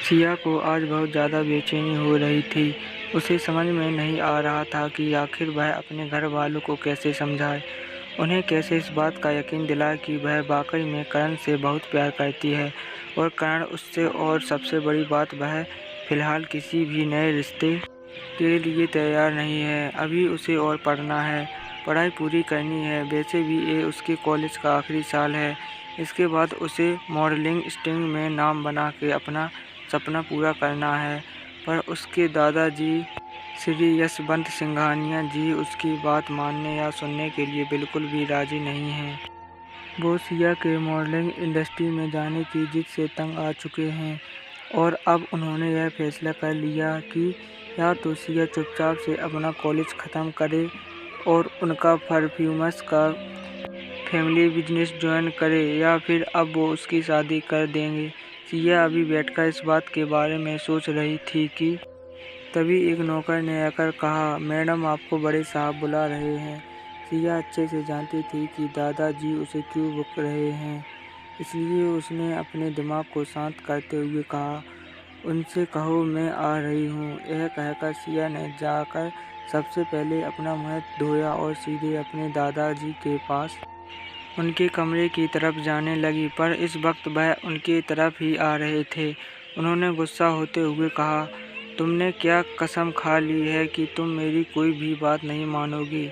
सिया को आज बहुत ज़्यादा बेचैनी हो रही थी। उसे समझ में नहीं आ रहा था कि आखिर वह अपने घर वालों को कैसे समझाए, उन्हें कैसे इस बात का यकीन दिलाए कि वह वाकई में करण से बहुत प्यार करती है और करण उससे, और सबसे बड़ी बात, वह फ़िलहाल किसी भी नए रिश्ते के लिए तैयार नहीं है। अभी उसे और पढ़ना है, पढ़ाई पूरी करनी है। वैसे भी ये उसके कॉलेज का आखिरी साल है। इसके बाद उसे मॉडलिंग स्ट्रिंग में नाम बना के अपना सपना पूरा करना है। पर उसके दादाजी श्री यशवंत सिंघानिया जी उसकी बात मानने या सुनने के लिए बिल्कुल भी राजी नहीं हैं। वो सिया के मॉडलिंग इंडस्ट्री में जाने की जिद से तंग आ चुके हैं और अब उन्होंने यह फैसला कर लिया कि या तो सिया चुपचाप से अपना कॉलेज ख़त्म करे और उनका परफ्यूम्स का फैमिली बिजनेस ज्वाइन करे, या फिर अब वो उसकी शादी कर देंगे। सिया अभी बैठकर इस बात के बारे में सोच रही थी कि तभी एक नौकर ने आकर कहा, मैडम आपको बड़े साहब बुला रहे हैं। सिया अच्छे से जानती थी कि दादाजी उसे क्यों बुला रहे हैं, इसलिए उसने अपने दिमाग को शांत करते हुए कहा, उनसे कहो मैं आ रही हूँ। यह कहकर सिया ने जाकर सबसे पहले अपना मुँह धोया और सीधे अपने दादाजी के पास उनके कमरे की तरफ जाने लगी। पर इस वक्त वह उनकी तरफ ही आ रहे थे। उन्होंने गुस्सा होते हुए कहा, तुमने क्या कसम खा ली है कि तुम मेरी कोई भी बात नहीं मानोगी?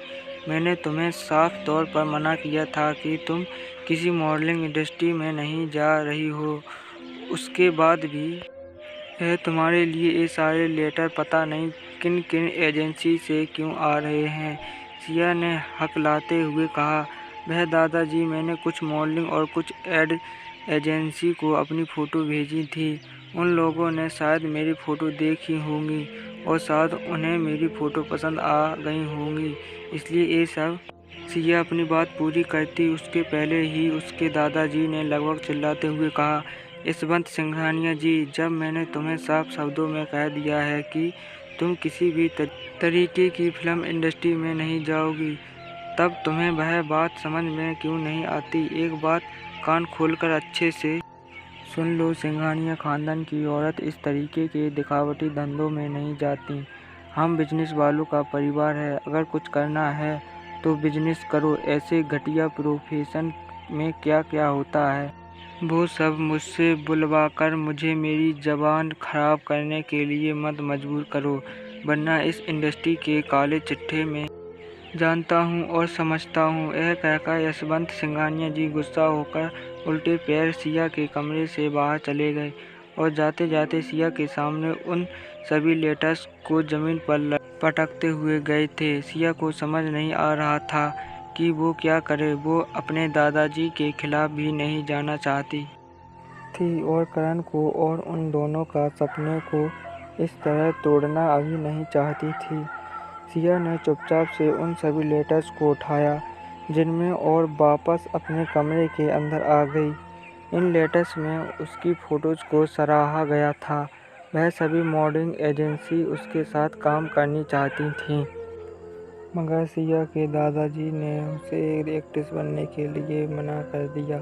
मैंने तुम्हें साफ तौर पर मना किया था कि तुम किसी मॉडलिंग इंडस्ट्री में नहीं जा रही हो। उसके बाद भी है तुम्हारे लिए ये सारे लेटर पता नहीं किन किन एजेंसी से क्यों आ रहे हैं। सिया ने हकलाते हुए कहा, वह दादाजी, मैंने कुछ मॉडलिंग और कुछ एड एजेंसी को अपनी फ़ोटो भेजी थी। उन लोगों ने शायद मेरी फ़ोटो देखी होंगी और शायद उन्हें मेरी फ़ोटो पसंद आ गई होंगी, इसलिए ये सब। सिया अपनी बात पूरी करती उसके पहले ही उसके दादाजी ने लगभग चिल्लाते हुए कहा, यशवंत सिंघानिया जी, जब मैंने तुम्हें साफ शब्दों में कह दिया है कि तुम किसी भी तरीके की फिल्म इंडस्ट्री में नहीं जाओगी, तब तुम्हें वह बात समझ में क्यों नहीं आती? एक बात कान खोलकर अच्छे से सुन लो, सिंघानिया खानदान की औरत इस तरीके के दिखावटी धंधों में नहीं जाती। हम बिजनेस वालों का परिवार है। अगर कुछ करना है तो बिजनेस करो। ऐसे घटिया प्रोफेशन में क्या क्या होता है, वो सब मुझसे बुलवाकर मुझे मेरी ज़बान खराब करने के लिए मत मजबूर करो, वरना इस इंडस्ट्री के काले चिट्ठे में जानता हूँ और समझता हूँ। यह कहकर यशवंत सिंघानिया जी गुस्सा होकर उल्टे पैर सिया के कमरे से बाहर चले गए और जाते जाते सिया के सामने उन सभी लेटर्स को ज़मीन पर पटकते हुए गए थे। सिया को समझ नहीं आ रहा था कि वो क्या करे। वो अपने दादाजी के खिलाफ भी नहीं जाना चाहती थी और करण को और उन दोनों का सपने को इस तरह तोड़ना अभी नहीं चाहती थी। सिया ने चुपचाप से उन सभी लेटर्स को उठाया जिनमें और वापस अपने कमरे के अंदर आ गई। इन लेटर्स में उसकी फ़ोटोज़ को सराहा गया था। वह सभी मॉडलिंग एजेंसी उसके साथ काम करनी चाहती थीं, मगर सिया के दादाजी ने उसे एक्ट्रेस बनने के लिए मना कर दिया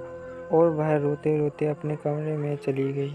और वह रोते रोते अपने कमरे में चली गई।